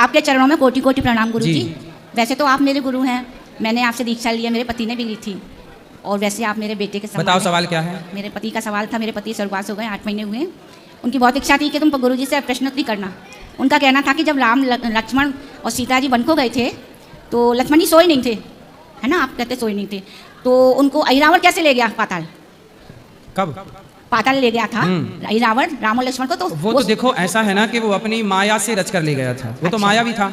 आपके चरणों में कोटि कोटि प्रणाम गुरु जी। वैसे तो आप मेरे गुरु हैं, मैंने आपसे दीक्षा ली है, मेरे पति ने भी ली थी, और वैसे आप मेरे बेटे के समान। बताओ सवाल क्या है? मेरे पति का सवाल था, मेरे पति स्वर्गवास हो गए, 8 महीने हुए। उनकी बहुत इच्छा थी कि तुम गुरु जी से प्रश्नोत्तरी करना। उनका कहना था कि जब राम लक्ष्मण और सीता जी वन को गए थे तो लक्ष्मण जी सोए नहीं थे, है ना, आप कहते सोए नहीं थे, तो उनको अहिरावण कैसे ले गया पाताल? कब पाताल ले गया था अहिरावण राम और लक्ष्मण को? तो वो तो देखो ऐसा है ना कि वो अपनी माया से रच कर ले गया था, वो तो माया भी था।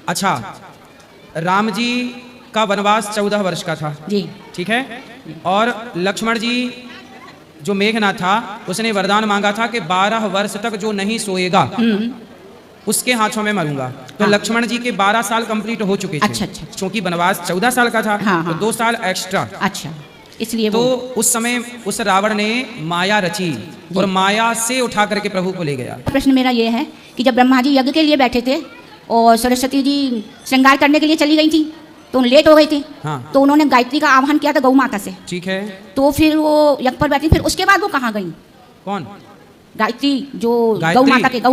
अच्छा, राम जी का वनवास 14 वर्ष का था जी, ठीक है, और लक्ष्मण जी जो मेघनाथ था उसने वरदान मांगा था कि 12 वर्ष तक जो नहीं सोएगा उसके हाथों में मरूंगा। तो लक्ष्मण जी के 12 साल कंप्लीट हो चुके थे। अच्छा, क्योंकि वनवास 14 साल का था। तो 2 साल एक्स्ट्रा। अच्छा, इसलिए तो उस समय उस रावण ने माया रची और माया से उठा करके प्रभु को ले गया। प्रश्न मेरा ये है कि जब ब्रह्मा जी यज्ञ के लिए बैठे थे और सरस्वती जी श्रृंगार करने के लिए चली गई थी तो लेट हो गई थी। तो उन्होंने गायत्री का आह्वान किया था गौ माता से, ठीक है, तो फिर वो यज्ञ पर बैठी, फिर उसके बाद वो कहाँ गई? कौन? गायत्री, जो गौ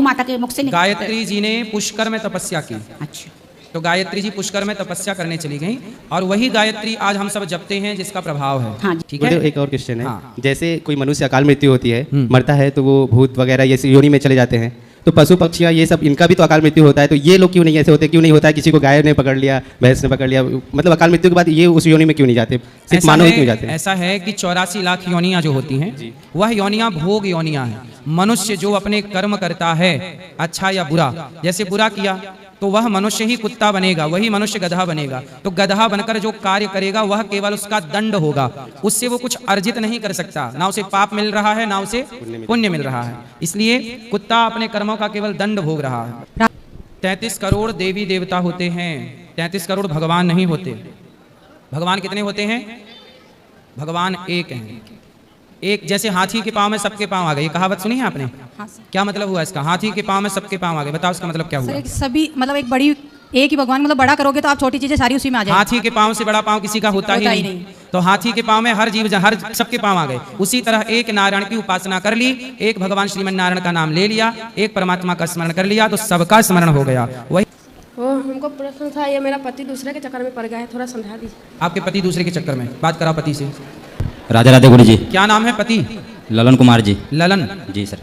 माता के मुख से गायत्री जी ने पुष्कर में तपस्या की। अच्छा, तो गायत्री जी पुष्कर में तपस्या करने चली गई और वही गायत्री आज हम सब जपते हैं जिसका प्रभाव है। हाँ, ठीक है। एक और क्वेश्चन है, जैसे कोई मनुष्य अकाल मृत्यु होती है, मरता है तो वो भूत वगैरह ये योनि में चले जाते हैं, तो पशु पक्षियाँ ये सब इनका भी तो अकाल मृत्यु होता है, तो ये लोग क्यों नहीं ऐसे होते? क्यों नहीं होता है किसी को गाय ने पकड़ लिया, भैंस ने पकड़ लिया, मतलब अकाल मृत्यु के बाद ये उस योनि में क्यों नहीं जाते, सिर्फ मानव ही क्यों जाते हैं? ऐसा है कि 84 लाख योनियां जो होती हैं वह योनियां भोग योनियां हैं। मनुष्य जो अपने कर्म करता है अच्छा या बुरा, जैसे बुरा किया तो वह मनुष्य ही कुत्ता बनेगा, वही मनुष्य गधा बनेगा। तो गधा बनकर जो कार्य करेगा वह केवल उसका दंड होगा, उससे वो कुछ अर्जित नहीं कर सकता, ना उसे पाप मिल रहा है ना उसे पुण्य मिल रहा है। इसलिए कुत्ता अपने कर्मों का केवल दंड भोग रहा है। 33 करोड़ देवी देवता होते हैं, 33 करोड़ भगवान नहीं होते। भगवान कितने होते हैं? भगवान एक हैं। एक, जैसे हाथी के पाँव में सबके पाँव आ गए, ये कहावत सुनी है आपने? हाँ, क्या मतलब हुआ इसका? हाथी के पाँव में सबके पाँव आ गए, बताओ इसका मतलब क्या हुआ? सभी मतलब एक बड़ी एक ही भगवान, मतलब बड़ा करोगे तो आप छोटी चीजें सारी उसी में आ जाएगी। हाथी के पाँव से बड़ा पाँव किसी का होता ही नहीं। तो हाथी के पाँव में हर जीव हर सबके पाँव आ गए। उसी तरह एक नारायण की उपासना कर ली, एक भगवान श्रीमन नारायण का नाम ले लिया, एक परमात्मा का स्मरण कर लिया तो सबका स्मरण हो गया। वही हमको प्रश्न था, ये मेरा पति दूसरे के चक्कर में पड़ गया है, थोड़ा समझा दीजिए। आपके पति दूसरे के चक्कर में? बात कराओ पति से। राधे राधे गुरु जी। क्या नाम है पति? ललन कुमार जी। ललन जी सर।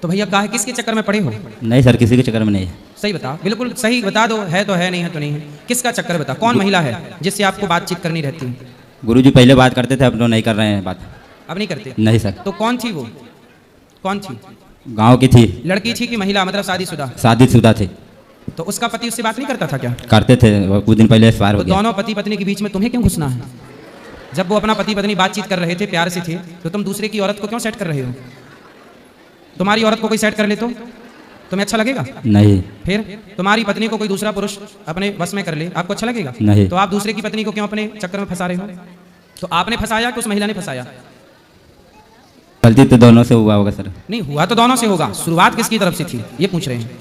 तो भैया कहा है किसके चक्कर में पड़े हो? नहीं सर, किसी के चक्कर में नहीं है। सही बता, बिल्कुल सही बता दो, है तो है, नहीं है तो नहीं है। किसका चक्कर बता, कौन महिला है जिससे आपको बातचीत करनी रहती है? गुरु जी पहले बात करते थे, अब तो नहीं कर रहे हैं बात। अब नहीं करते? नहीं सर। तो कौन थी वो? कौन थी? गाँव की थी। लड़की थी कि महिला, मतलब शादीशुदा? शादीशुदा थी। तो उसका पति उससे बात नहीं करता था क्या? करते थे, कुछ दिन पहले एक्सपायर हो गया। दोनों पति पत्नी के बीच में तुम्हें क्यों घुसना है? जब वो अपना पति पत्नी बातचीत कर रहे थे, प्यार से थे, तो तुम दूसरे की औरत को क्यों सेट कर रहे हो? तुम्हारी औरत को कोई सेट कर ले तो तुम्हें अच्छा लगेगा? नहीं। फिर तुम्हारी पत्नी को कोई दूसरा पुरुष अपने वश में कर ले, आपको अच्छा लगेगा? नहीं। तो आप दूसरे की पत्नी को क्यों अपने चक्कर में फंसा रहे हो? तो आपने फंसाया कि उस महिला ने फंसाया? गलती तो दोनों से हुआ होगा सर। नहीं हुआ तो दोनों से होगा, शुरुआत किसकी तरफ से थी ये पूछ रहे हैं?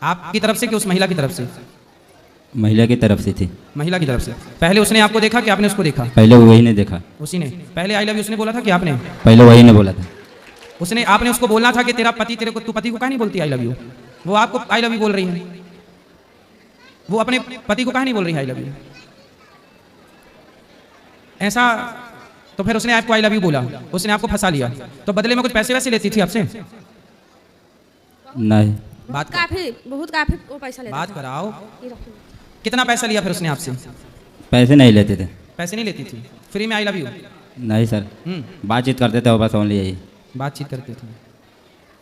आपकी तरफ से कि उस महिला की तरफ से? महिला की तरफ से थी। महिला की तरफ से। पहले उसने आपको देखा कि आपने उसको देखा? पहले वही ने देखा। उसी ने? पहले आई लव यू उसने बोला था कि आपने? पहले वही ने बोला था। उसने, आपने उसको बोलना था कि तेरा पति तेरे को, तू पति को कहाँ नहीं बोलती आई लव यू? वो आपको आई लव यू बोल रही है, वो अपने पति को कहाँ नहीं बोल रही है आई लव यू? ऐसा तो फिर उसने आपको आई लव यू बोला, उसने आपको फंसा लिया, तो बदले में कुछ पैसे वैसे लेती थी आपसे? नहीं। बात काफी वो पैसा लेता। बात कराओ, कितना पैसा लिया फिर उसने आपसे? पैसे नहीं लेते थे। पैसे नहीं लेती थी, फ्री में आई लव यू? नहीं सर, बातचीत करते थे बस, ओनली यही बातचीत करते थे।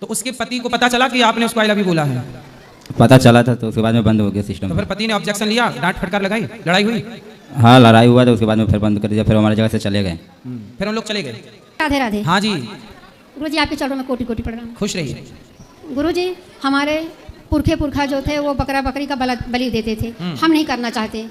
तो उसके पति को पता चला कि आपने उसको आई लव यू बोला है? पता चला था, तो उसके बाद में बंद हो गया सिस्टम। तो फिर पति ने ऑब्जेक्शन लिया, डांट फटकार लगाई, लड़ाई हुई? हाँ लड़ाई हुआ था, उसके बाद में फिर बंद कर दिया, फिर हमारी जगह से चले गए। फिर हम लोग चले गए। राधे राधे। हाँ जी गुरु जी, आपके चरणों में कोटि कोटि प्रणाम। खुश रहिए। गुरु जी, हमारे पुरखा जो थे वो बकरा बकरी का बलि देते थे, हम नहीं करना चाहते,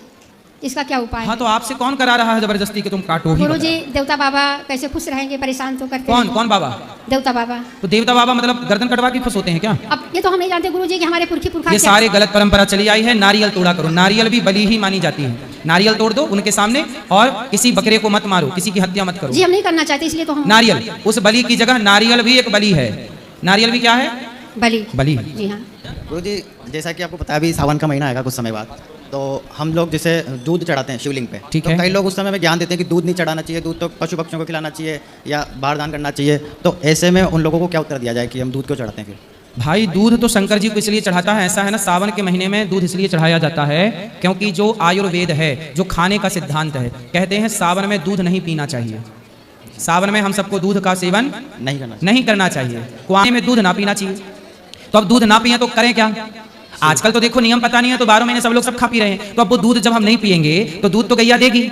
इसका क्या उपाय? हाँ, तो आपसे कौन करा रहा है जबरदस्ती कि तुम काटो ही? गुरु जी, देवता बाबा कैसे खुश रहेंगे, परेशान तो करते कौन कौन बाबा? देवता बाबा। तो देवता बाबा मतलब गर्दन कटवा के खुश होते हैं क्या? अब ये तो हम नहीं जानते गुरु जी कि हमारे पुरखा ये सारे गलत परंपरा चली आई है। नारियल तोड़ा करो, नारियल भी बलि ही मानी जाती है। नारियल तोड़ दो उनके सामने और किसी बकरे को मत मारो, किसी की हत्या मत करो। जी हम नहीं करना चाहते, इसलिए तो हम नारियल, उस बलि की जगह नारियल भी एक बलि है। नारियल भी क्या है? बलि। बलि। जी हाँ। गुरुजी, जैसा कि आपको पता है अभी सावन का महीना आएगा कुछ समय बाद, तो हम लोग जैसे दूध चढ़ाते हैं शिवलिंग पे, ठीक तो है। कई लोग उस समय में ज्ञान देते हैं कि दूध नहीं चढ़ाना चाहिए, दूध तो पशु पक्षियों को खिलाना चाहिए या बाहर दान करना चाहिए, तो ऐसे में उन लोगों को क्या उत्तर दिया जाए कि हम दूध क्यों चढ़ाते हैं फिर? भाई दूध तो शंकर जी को इसलिए चढ़ाता है, ऐसा है ना, सावन के महीने में दूध इसलिए चढ़ाया जाता है क्योंकि जो आयुर्वेद है, जो खाने का सिद्धांत है, कहते हैं सावन में दूध नहीं पीना चाहिए। सावन में हम सबको दूध का सेवन नहीं करना चाहिए, कुआं में दूध ना पीना चाहिए। तो अब दूध ना पिए तो करें क्या? आजकल तो देखो नियम पता नहीं है, तो 12 महीने सब लोग सब खा पी रहे हैं, तो अब वो दूध जब हम नहीं पिएंगे तो दूध तो गैया देगी।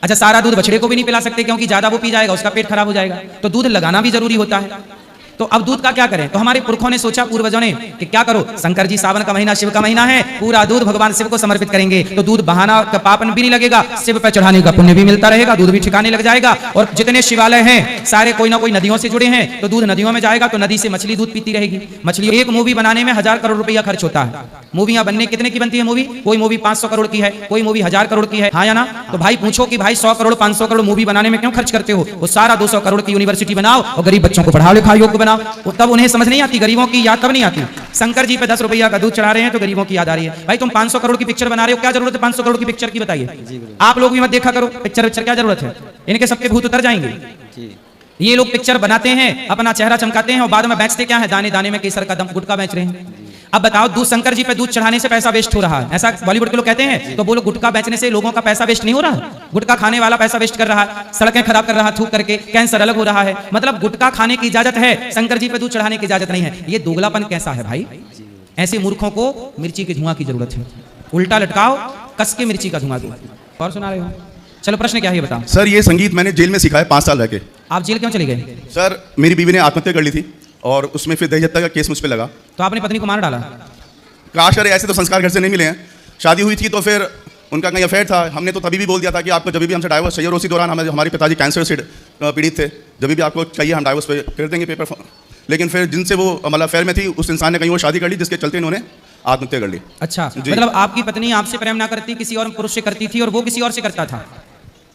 अच्छा, सारा दूध बछड़े को भी नहीं पिला सकते क्योंकि ज्यादा वो पी जाएगा, उसका पेट खराब हो जाएगा, तो दूध लगाना भी जरूरी होता है। तो अब दूध का क्या करें? तो हमारे पुरखों ने सोचा, पूर्वजों ने, कि क्या करो, शंकर जी सावन का महीना शिव का महीना है, पूरा दूध भगवान शिव को समर्पित करेंगे, तो दूध बहाना का पापन भी नहीं लगेगा, शिव पे चढ़ाने का पुण्य भी मिलता रहेगा, दूध भी ठिकाने लग जाएगा। और जितने शिवालय हैं सारे कोई ना कोई नदियों से जुड़े हैं, तो दूध नदियों में जाएगा, तो नदी से मछली दूध पीती रहेगी। मछली, एक मूवी बनाने में 1000 करोड़ रुपया खर्च होता है। मूवियां बनने कितने की बनती है मूवी? कोई मूवी 500 करोड़ की है, कोई मूवी 1000 करोड़ की है, हाँ या ना? तो भाई पूछो कि भाई 100 करोड़ 500 करोड़ मूवी बनाने में क्यों खर्च करते हो? वो सारा 200 करोड़ की यूनिवर्सिटी बनाओ और गरीब बच्चों को पढ़ाओ लिखाओ योग्य बनाओ, तब उन्हें समझ नहीं आती, गरीबों की याद तब नहीं आती। शंकर जी पे 10 रुपया का दूध चढ़ा रहे हैं तो गरीबों की याद आ रही है। भाई तुम 500 करोड़ की पिक्चर बना रहे हो, क्या जरूरत है 500 करोड़ की पिक्चर की? बताइए। आप लोग भी मत देखा करो पिक्चर, क्या जरूरत है? इनके सबके भूत उतर जाएंगे। ये लोग पिक्चर बनाते हैं, अपना चेहरा चमकाते हैं और बाद में बेचते क्या है? दाने दाने में केसर का दम, गुटखा बेच रहे हैं। अब बताओ, दूध शंकर जी पे दूध चढ़ाने से पैसा वेस्ट हो रहा है, ऐसा बॉलीवुड के लोग कहते हैं, तो बोलो गुटखा बेचने से लोगों का पैसा वेस्ट नहीं हो रहा? गुटखा खाने वाला पैसा वेस्ट कर रहा है, सड़कें खराब कर रहा है थूक करके, कैंसर अलग हो रहा है। मतलब गुटखा खाने की इजाजत है, शंकर जी पे दूध चढ़ाने की इजाजत नहीं है। ये दोगलापन कैसा है भाई? ऐसे मूर्खों को मिर्ची के धुआं की जरूरत है, उल्टा लटकाओ, कस के मिर्ची का धुआं दो। और सुना रहे हो? चलो प्रश्न क्या है बताओ। सर, ये संगीत मैंने जेल में सीखा है 5 साल रह के। आप जेल क्यों चले गए? सर, मेरी बीवी ने आत्महत्या कर ली थी और उसमें फिर दहेज हत्या का केस मुझ पे लगा। तो आपने पत्नी को मार डाला? काश अरे, ऐसे तो संस्कार घर से नहीं मिले हैं। शादी हुई थी तो फिर उनका कहीं अफेयर था, हमने तो तभी भी बोल दिया था कि आपको जब भी हमसे डाइवोर्स चाहिए, और उसी दौरान हमारे पिताजी कैंसर से पीड़ित थे, जब भी आपको चाहिए हम डाइवोर्स पे कर देंगे पेपर। लेकिन फिर जिनसे वो मतलब अफेयर में थी, उस इंसान ने कहीं वो शादी कर ली, जिसके चलते इन्होंने आत्महत्या कर ली। अच्छा, मतलब आपकी पत्नी आपसे प्रेम ना करती, किसी और पुरुष से करती थी और वो किसी और से करता था?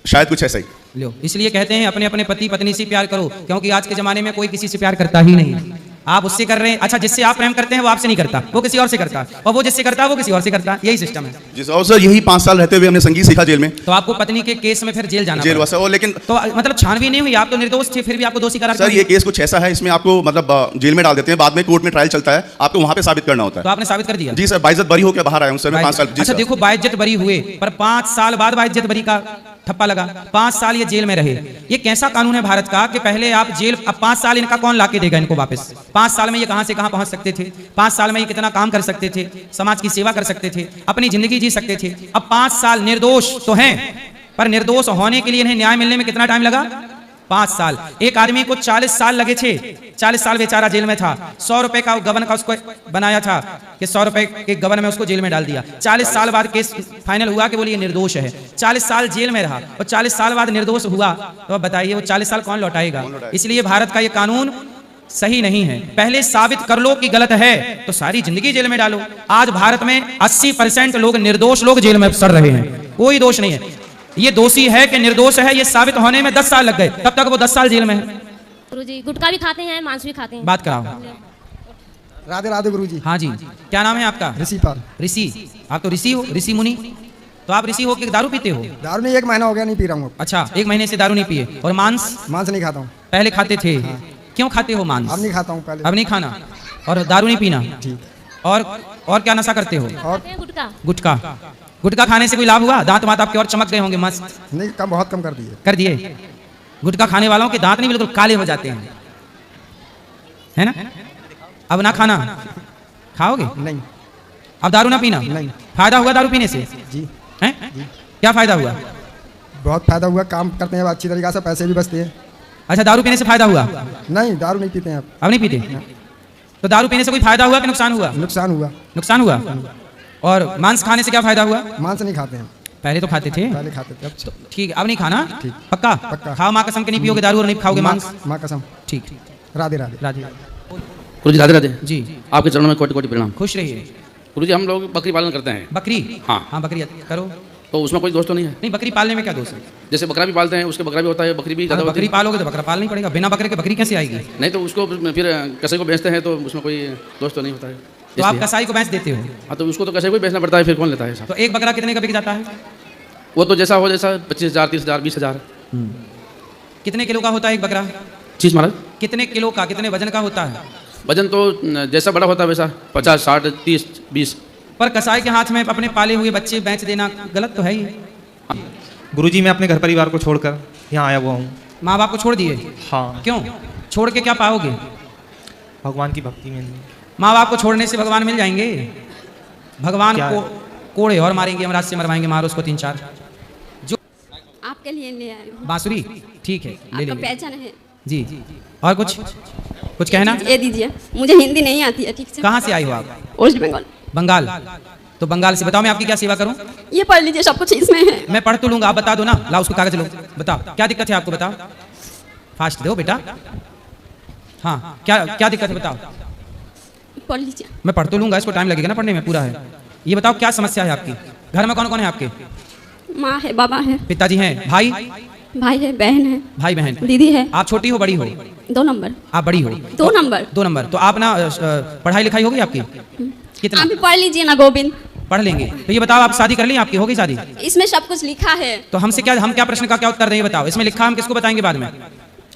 शायद कुछ ऐसा ही। लो, इसलिए कहते हैं अपने अपने पति पत्नी से प्यार करो, क्योंकि आज के जमाने में कोई किसी से प्यार करता ही नहीं। आप उससे कर रहे हैं, अच्छा जिससे आप प्रेम करते हैं वो आपसे नहीं करता, वो किसी और से करता है, और वो जिससे करता है वो किसी और से करता है, यही सिस्टम है जी सर। और सर, यही 5 साल रहते हुए हमने संगीत सीखा जेल में। तो आपको पत्नी के केस में फिर जेल जाना जेल हुआ सर, लेकिन तो मतलब छानबीन नहीं हुई? आप तो निर्दोष थे, फिर भी आपको दोषी करार सर, ये केस कुछ ऐसा है, इसमें आपको मतलब जेल में डाल देते हैं, बाद में कोर्ट में ट्रायल चलता है, आपको वहां पे साबित करना होता है। तो आपने साबित कर दिया? जी सर, बाइज्जत बरी होकर बाहर आया हूँ सर मैं 5 साल। अच्छा देखो, बाइज्जत बरी हुए, पर 5 साल बाद बाइज्जत बरी का ठप्पा लगा, 5 साल ये जेल में रहे। ये कैसा कानून है भारत का कि पहले आप जेल, अब 5 साल इनका कौन लाके देगा इनको वापस? 5 साल में ये कहां से कहां पहुंच सकते थे? 5 साल में ये कितना काम कर सकते थे, समाज की सेवा कर सकते थे, अपनी जिंदगी जी सकते थे। अब 5 साल निर्दोष तो हैं, पर निर्दोष होने के लिए इन्हें न्याय मिलने में कितना टाइम लगा? 5 साल। एक आदमी को 40 साल लगे थे, 40 साल बेचारा जेल में था, 100 रुपए का गबन का उसको बनाया था कि 100 रुपए के गबन में उसको जेल में डाल दिया। 40 साल बाद केस फाइनल हुआ कि बोलिए निर्दोष है, 40 साल जेल में रहा और 40 साल बाद निर्दोष हुआ, तो अब बताइए वो 40 साल कौन लौटाएगा? इसलिए भारत का ये कानून सही नहीं है। पहले साबित कर लो कि गलत है तो सारी जिंदगी जेल में डालो। आज भारत में 80% लोग निर्दोष लोग जेल में सड़ रहे हैं, कोई दोष नहीं है। ये दोषी है कि निर्दोष है, ये साबित होने में 10 साल लग गए, तब तक वो 10 साल जेल में है। गुरुजी, गुटखा भी खाते हैं, मांस भी खाते हैं। बात कराओ। राधे राधे गुरुजी। हाँ जी, क्या नाम है आपका? ऋषि पाल। ऋषि, आप तो ऋषि हो, ऋषि मुनि। तो आप ऋषि हो कि दारू पीते हो? दारू नहीं, 1 महीना हो गया नहीं पी रहा हूँ। अच्छा, 1 महीने से दारू नहीं पिए। और मांस? मांस नहीं खाता हूँ। पहले खाते थे? हाँ। क्यों खाते हो मांस? अब नहीं खाता हूँ पहले। अब नहीं खाना, और दारू नहीं पीना। और क्या नशा करते हो? और गुटखा। गुटखा। गुटखा खाने से कोई लाभ हुआ? दांत वात आपके और चमक गए होंगे मस्त? नहीं, कम, बहुत कम कर दिए। कर दिए? गुटखा खाने वालों के दांत नहीं बिल्कुल काले हो जाते हैं, है ना? अब ना खाना, खाओगे? नहीं। अब दारू ना पीना? नहीं। फायदा हुआ दारू पीने से? जी। हैं? क्या फायदा हुआ? बहुत फायदा हुआ, काम करते हैं अच्छी तरीके से, पैसे भी बचते हैं। अच्छा, दारू पीने से फायदा हुआ? नहीं, दारू नहीं पीते हैं अब नहीं पीते? तो दारू पीने से कोई फायदा हुआ कि नुकसान हुआ? नुकसान हुआ। नुकसान हुआ। और मांस खाने से क्या फायदा हुआ? मांस नहीं खाते हैं। पहले तो खाते थे? पहले खाते थे। तो ठीक है, अब नहीं खाना? ठीक। पक्का? पक्का। खाओ माँ कसम के नहीं पियोगे दारू और नहीं खाओगे मांस? माँ कसम। ठीक। राधे राधे। राधे गुरुजी, राधे राधे जी। आपके चरणों में कोटि कोटि प्रणाम। खुश रहिए। गुरुजी, हम लोग बकरी पालन करते हैं। बकरी? हाँ। हाँ, बकरी करो। तो उसमें कोई दोष तो नहीं है? नहीं, बकरी पालने में क्या दोष है? जैसे बकरा भी पालते हैं, उसके बकरा भी होता है, बकरी भी ज़्यादा होती है। बकरी पालोगे तो बकरा पालना ही पड़ेगा, बिना बकरे के बकरी कैसे आएगी? नहीं, तो उसको फिर किसी को बेचते हैं तो उसमें कोई दोष तो नहीं होता है? तो आप कसाई को भैंस देते हो? हाँ, तो उसको तो कैसे भी बेचना पड़ता है, फिर कौन लेता है साहब? तो एक बकरा कितने का बिक जाता है? वो तो जैसा हो, जैसा 25,000, 30,000, 20,000। कितने किलो का होता है एक बकरा? चीज महाराज, कितने किलो का, कितने वजन का होता है? वजन तो जैसा बड़ा होता है वैसा 50, 60, 30, 20। पर कसाई के हाथ में अपने पाले हुए बच्चे बेच देना गलत तो है ही। गुरुजी, मैं अपने घर परिवार को छोड़कर यहाँ आया हुआ हूँ। माँ बाप को छोड़ दिए? हाँ। क्यों? छोड़ के क्या पाओगे? भगवान की भक्ति में। माँ बाप को छोड़ने से भगवान मिल जाएंगे? भगवान को कोड़े और मारेंगे, यमराज से मरवाएंगे, मारो उसको 3-4। जो आपके लिए ले आए हूँ। बांसुरी ठीक है, ले आपका लेंगे। पहचान है जी। और कुछ कहना? ये दीजिए, मुझे हिंदी नहीं आती है ठीक से। कहाँ से आई हो आप? वेस्ट बंगाल। बंगाल? तो बंगाल से बताओ मैं आपकी क्या सेवा करूं? ये पढ़ लीजिए, सब कुछ इसमें है। मैं पढ़ तो लूंगा, आप बता दो ना। लाओ उसको कागज लो, बताओ क्या दिक्कत है आपको, बताओ। फास्ट दो बेटा। हाँ, क्या दिक्कत है बताओ। पढ़ लीजिए। मैं पढ़ तो लूंगा, इसको टाइम लगेगा ना पढ़ने में, पूरा है। ये बताओ क्या समस्या है आपकी? घर में कौन कौन है आपके? माँ है, बाबा है, पिताजी हैं, भाई है, बहन है, भाई बहन, दीदी है। आप छोटी हो बड़ी हो? 2 नंबर। आप बड़ी हो? 2 नंबर। 2 नंबर। तो आप ना पढ़ाई लिखाई होगी आपकी? कितना? आप भी पढ़ लीजिए ना गोविंद। पढ़ लेंगे। तो ये बताओ आप शादी कर ली, आपकी हो गई शादी? इसमें सब कुछ लिखा है। तो हम क्या प्रश्न का क्या उत्तर दें, बताओ। इसमें लिखा, हम किसको बताएंगे बाद में?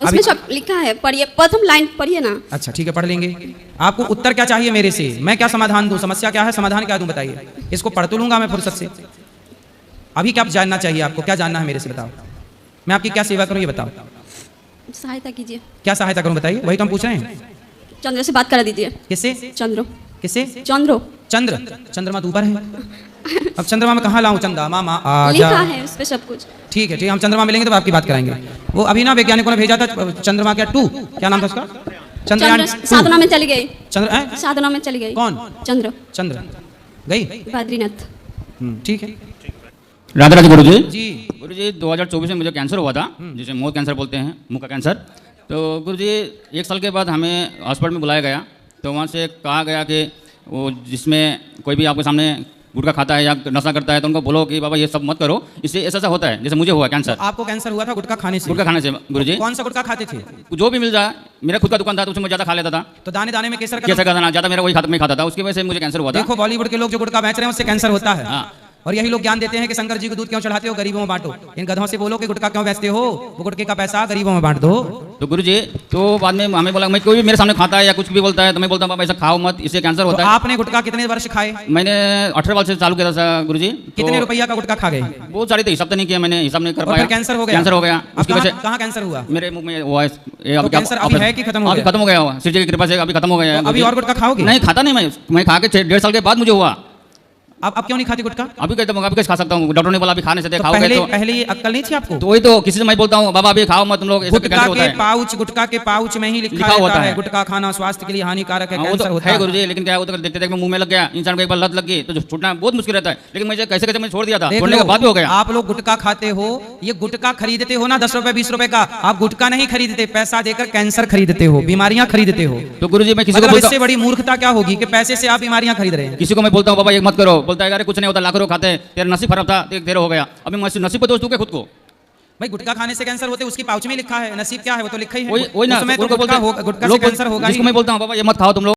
उसमें सब लिखा है, पढ़िए, प्रथम लाइन पढ़िए ना। अच्छा ठीक है, पढ़ लेंगे। आपको उत्तर क्या चाहिए मेरे से? मैं क्या समाधान दूं? समस्या क्या है, समाधान क्या दूं, बताइए। इसको पढ़ तो लूंगा मैं फुर्सत से। अभी क्या जानना चाहिए आपको, क्या जानना है मेरे से, बताओ। मैं आपकी क्या सेवा करूं ये बताओ। सहायता कीजिए। क्या सहायता करूं बताइए, वही तो हम पूछ रहे हैं। चंद्र से बात करा दीजिए। किससे? चंद्रो। किससे? चंद्रो। चंद्रमा तो ऊपर है। अब चंद्रमा में कहाँ लाऊं? चंदा मामा आ लिखा है उस पे सब कुछ। ठीक है, हम चंद्रमा मिलेंगे तो आपकी बात कराएंगे। वो अभी ना वैज्ञानिकों ने भेजा था चंद्रमा क्या 2, क्या नाम था उसका? चंद्रयान 2। साधना में चली गई। साधना में चली गई। कौन? चंद्र गई बद्रीनाथ। ठीक है। राधा राधा गुरुजी। जी गुरुजी, 2024 में मुझे कैंसर हुआ था, जिसे मुंह कैंसर बोलते हैं, मुंह का कैंसर। तो गुरुजी 1 साल के बाद हमें हॉस्पिटल में बुलाया गया। तो वहाँ से कहा गया कि वो जिसमें कोई भी आपके सामने गुटखा खाता है या नशा करता है तो उनको बोलो कि बाबा ये सब मत करो, इससे ऐसा होता है जैसे मुझे हुआ कैंसर। तो आपको कैंसर हुआ था गुटखा खाने से? गुटखा खाने से गुरुजी। कौन सा गुटखा खाते थे? जो भी मिल जाए, मेरा खुद का दुकान था तो उसमें ज़्यादा खा लेता था। तो दाने दाने में केसर का दाना ज़्यादा मेरा वही खाता था, उसकी वजह से मुझे कैंसर हुआ था। देखो बॉलीवुड के लोग जो गुटखा बेच रहे हैं उससे कैंसर होता है। और यही लोग ज्ञान देते हैं कि शंकर जी को दूध क्यों चढ़ाते हो, गरीबों में बांटो। इन गधों से बोलो कि गुटखा क्यों बेचते हो, वो गुटखे का पैसा गरीबों में बांट दो। तो गुरुजी, तो बाद में हमें बोला, मैं कोई भी मेरे सामने खाता है या कुछ भी बोलता है तो मैं बोलता हूँ बाबा ऐसा खाओ मत, इससे कैंसर होता है। आपने गुटखा कितने वर्ष खाए? मैंने 18 वर्ष से चालू किया था गुरुजी। कितने रुपया का गुटखा खा गए? बहुत सारी थी, हिसाब तो नहीं किया मैंने, हिसाब नहीं कर पाया। कैंसर हो गया? कैंसर हो गया। उसकी वजह से कहाँ कैंसर हुआ? मेरे मुंह में हुआ। कैंसर अभी है कि खत्म हो गया? खत्म हो गया, शिव जी की कृपा से अभी खत्म हो गया। अभी और गुटखा खाओगे? नहीं खाता नहीं मैं खा के 1.5 साल के बाद मुझे हुआ। अब क्यों नहीं खाती गुटखा? अभी कहते अभी कैसे खा सकता हूँ, डॉक्टर ने बोला अभी खाने से तो पहले ये अक्ल नहीं थी आपको? तो वही तो किसी से मैं बोलता हूँ बाबा अभी खाओ मत तुम लोग। गुटखा के पाउच में ही लिखा होता है गुटखा खाना स्वास्थ्य के लिए हानिकारक है, कैंसर होता है। गुरुजी, लेकिन क्या होता है देखते देखते मुंह में लग गया, इंसान को एक बार लत लग गई तो छूटना बहुत मुश्किल रहता है। लेकिन मुझे कैसे कैसे मैं छोड़ दिया था, छोड़ने के बाद भी हो गया। आप लोग गुटखा खाते हो, ये गुटखा खरीदते हो ना 10 रुपए 20 रुपए का, आप गुटखा नहीं खरीदते, पैसा देकर कैंसर खरीदते हो, बीमारियां खरीदते हो। तो गुरुजी मैं किसी को इससे बड़ी मूर्खता क्या होगी कि पैसे से आप बीमारियां खरीद रहे हैं? किसी को मैं बोलता हूँ बाबा ये मत करो, बोलता है अरे कुछ नहीं होता, लाखों खाते हैं, तेरा नसीब खराब था, तेरा हो गया। अभी मैं नसीब पे दोष दूं खुद को। भाई गुटखा खाने से कैंसर होते, उसकी पाउच में लिखा है, नसीब क्या है वो तो लिखा ही है। वही ना, गुटखा से कैंसर होगा। जिसको मैं बोलता हूँ बाबा ये मत खाओ तुम लोग।